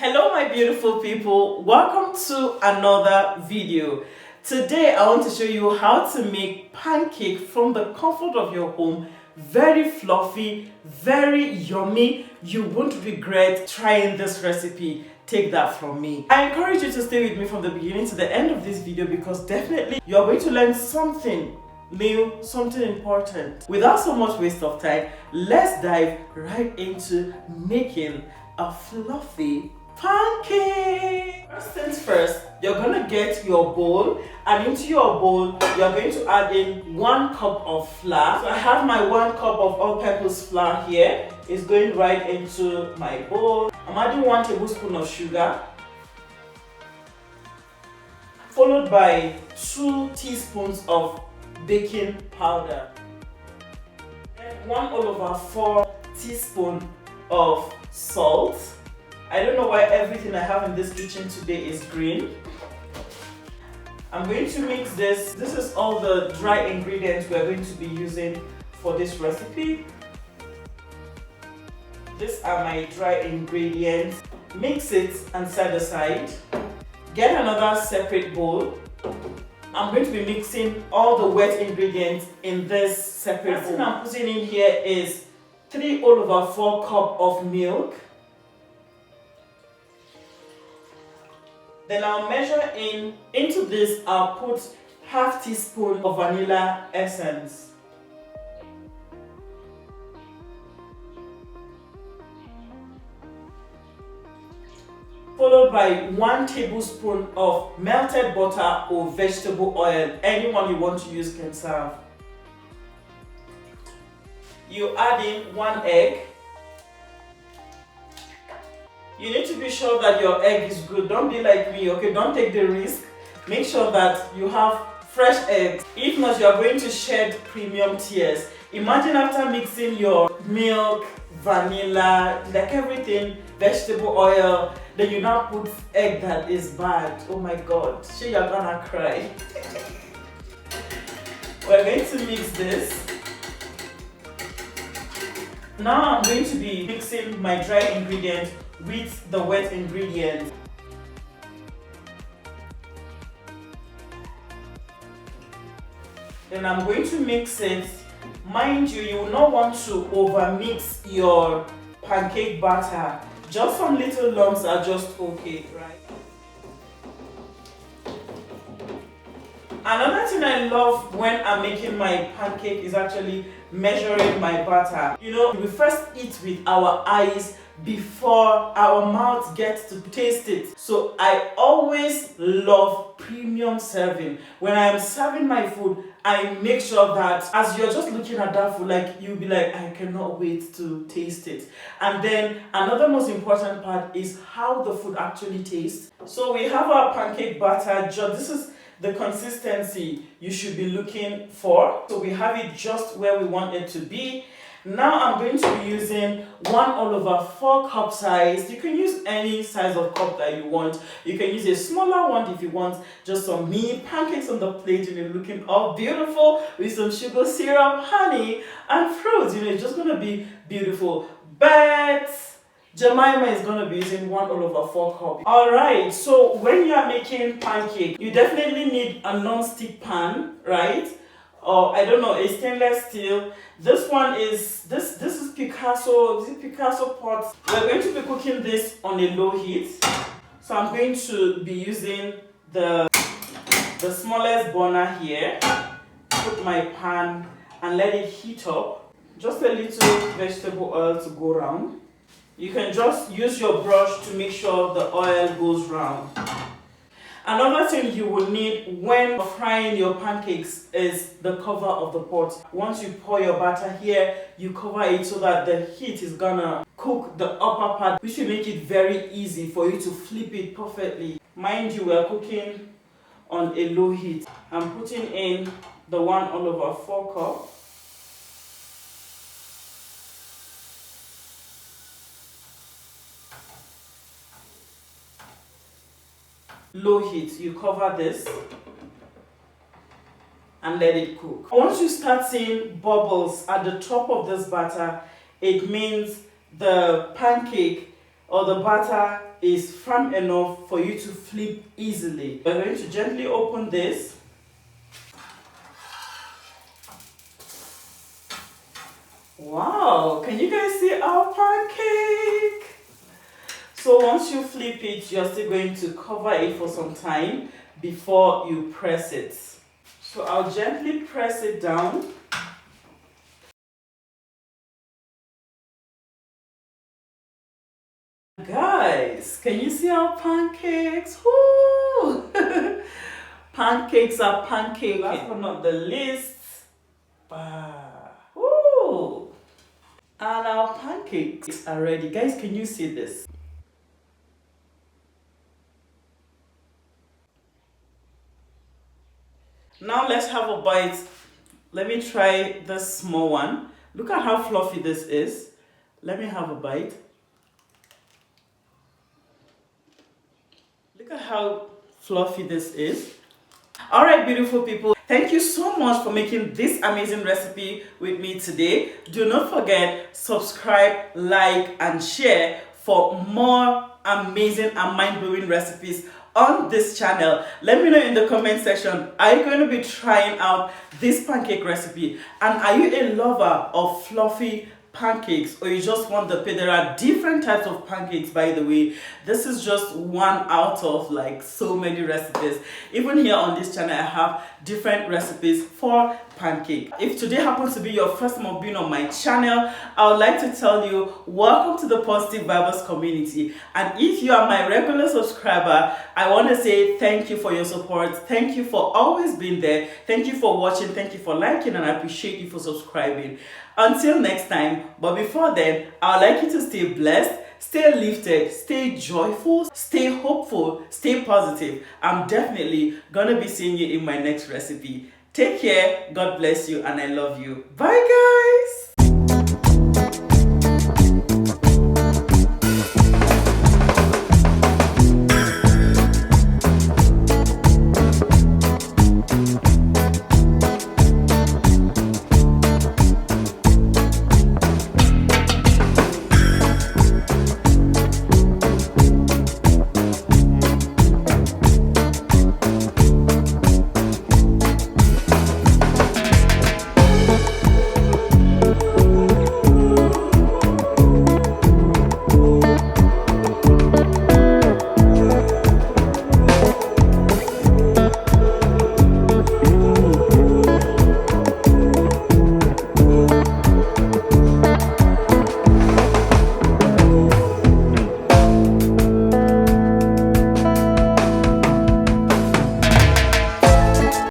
Hello my beautiful people, welcome to another video. Today I want to show you how to make pancake from the comfort of your home. Very fluffy, very yummy. You won't regret trying this recipe. Take that from me. I encourage you to stay with me from the beginning to the end of this video because definitely you are going to learn something new, something important. Without so much waste of time, let's dive right into making a fluffy pancake. First things first, you're gonna get your bowl, and into your bowl you're going to add in 1 cup of flour. So I have my 1 cup of all-purpose flour here. It's going right into my bowl. I'm adding 1 tablespoon of sugar, followed by 2 teaspoons of baking powder, and 1/4 teaspoon of salt. I don't know why everything I have in this kitchen today is green. I'm going to mix this. This is all the dry ingredients we're going to be using for this recipe. These are my dry ingredients. Mix it and set aside. Get another separate bowl. I'm going to be mixing all the wet ingredients in this separate bowl. The thing I'm putting in here is 3/4 cup of milk. Then I'll measure into this, I'll put 1/2 teaspoon of vanilla essence. Followed by 1 tablespoon of melted butter or vegetable oil. Anyone you want to use can serve. You add in 1 egg. You need to be sure that your egg is good. Don't be like me, okay? Don't take the risk. Make sure that you have fresh eggs. If not, you are going to shed premium tears. Imagine after mixing your milk, vanilla, like everything, vegetable oil, then you now put egg that is bad. Oh my God, sure you're gonna cry. We're going to mix this. Now I'm going to be mixing my dry ingredients with the wet ingredients. Then I'm going to mix it. Mind you, you will not want to over mix your pancake batter. Just some little lumps are just okay, right? Another thing I love when I'm making my pancake is actually measuring my batter. You know, we first eat with our eyes before our mouth gets to taste it. So I always love premium serving. When I am serving my food, I make sure that as you're just looking at that food, like you'll be like, I cannot wait to taste it. And then another most important part is how the food actually tastes. So we have our pancake batter. This is the consistency you should be looking for. So we have it just where we want it to be. Now I'm going to be using 1/4 cup size. You can use any size of cup that you want. You can use a smaller one if you want just some mini pancakes on the plate and you're looking all beautiful with some sugar syrup, honey, and fruits. You know, it's just gonna be beautiful. But Jemima is going to be using 1/4 cup. Alright, so when you are making pancake, you definitely need a non-stick pan, right? Or I don't know, a stainless steel. This one is, this is Picasso, is it Picasso pot? We're going to be cooking this on a low heat. So I'm going to be using the smallest burner here. Put my pan and let it heat up. Just a little vegetable oil to go around. You can just use your brush to make sure the oil goes round. Another thing you will need when frying your pancakes is the cover of the pot. Once you pour your batter here, you cover it so that the heat is gonna cook the upper part, which will make it very easy for you to flip it perfectly. Mind you, we're cooking on a low heat. I'm putting in the 1/4 cup. Low heat, you cover this and let it cook. Once you start seeing bubbles at the top of this batter, it means the pancake or the batter is firm enough for you to flip easily. We're going to gently open this. Wow, can you guys see our pancake? So once you flip it, you're still going to cover it for some time before you press it. So I'll gently press it down. Guys, can you see our pancakes? Woo! Pancakes are pancake. Last but not the least, woo! And our pancakes are ready. Guys, can you see this? Now let's have a bite. Let me try this small one. Look at how fluffy this is. Let me have a bite. Look at how fluffy this is. All right, beautiful people, thank you so much for making this amazing recipe with me today. Do not forget, subscribe, like, and share for more amazing and mind-blowing recipes on this channel. Let me know in the comment section, are you going to be trying out this pancake recipe? And are you a lover of fluffy pancakes, or you just want the there are different types of pancakes, by the way. This is just one out of like so many recipes. Even here on this channel I have different recipes for pancake. If today happens to be your first time of being on my channel, I would like to tell you welcome to the Positive Vibers community. And if you are my regular subscriber, I want to say thank you for your support. Thank you for always being there. Thank you for watching. Thank you for liking, and I appreciate you for subscribing. Until next time, but before then, I would like you to stay blessed, stay lifted, stay joyful, stay hopeful, stay positive. I'm definitely gonna be seeing you in my next recipe. Take care, God bless you, and I love you. Bye guys!